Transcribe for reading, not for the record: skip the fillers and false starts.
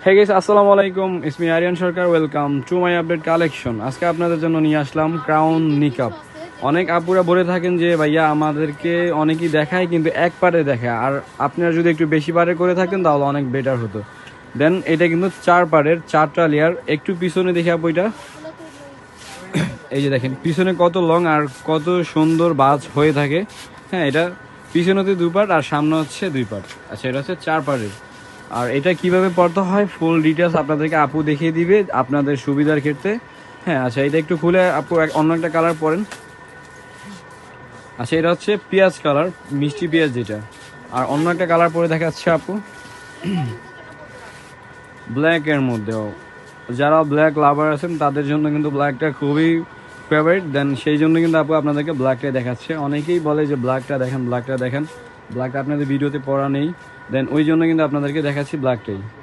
হে guys, আসসালামু আলাইকুম। ইসমি Aryan Sarkar. Welcome to my update collection. আজকে আপনাদের জন্য নিয়ে আসলাম ক্রাউন নিকাব। অনেক আপুরা বলে থাকেন যে ভাইয়া আমাদেরকে অনেকেই দেখায় কিন্তু এক পারে দেখায়, আর আপনারা যদি একটু বেশি পারে করে থাকতেন তাহলে অনেক বেটার হতো। দেন এটা কিন্তু 4 পারের 4টা লেয়ার। একটু পিছনে দেখে আপু এটা, এই যে দেখেন পিছনে কত লং আর কত সুন্দর বাজ হয়ে থাকে। হ্যাঁ, এটা পিছনে হচ্ছে 2 পার্ট আর সামনে হচ্ছে 2 পার্ট। আচ্ছা, এটা হচ্ছে 4 পার্টের। আর এটা কিভাবে পড়তে হয় ফুল ডিটেলস আপনাদেরকে আপু দেখিয়ে দিবে আপনাদের সুবিধার ক্ষেত্রে। হ্যাঁ, আচ্ছা এটা একটু খুলে আপু অন্য একটা কালার পরেন। আচ্ছা, এটা হচ্ছে পেঁয়াজ কালার, মিষ্টি পেঁয়াজ যেটা। আর অন্য একটা কালার পরে দেখাচ্ছে আপু ব্ল্যাকের মধ্যেও। যারা ব্ল্যাক লাভার আছেন তাদের জন্য কিন্তু ব্ল্যাকটা খুবই ফেভারিট। দেন সেই জন্য কিন্তু আপু আপনাদেরকে ব্ল্যাকটাই দেখাচ্ছে। অনেকেই বলে যে ব্ল্যাকটা দেখেন, ব্ল্যাকটা দেখেন। ব্ল্যাকটা আপনাদের ভিডিওতে পড়া নেই, দেন ওই জন্য কিন্তু আপনাদেরকে দেখাচ্ছি ব্ল্যাকটাই।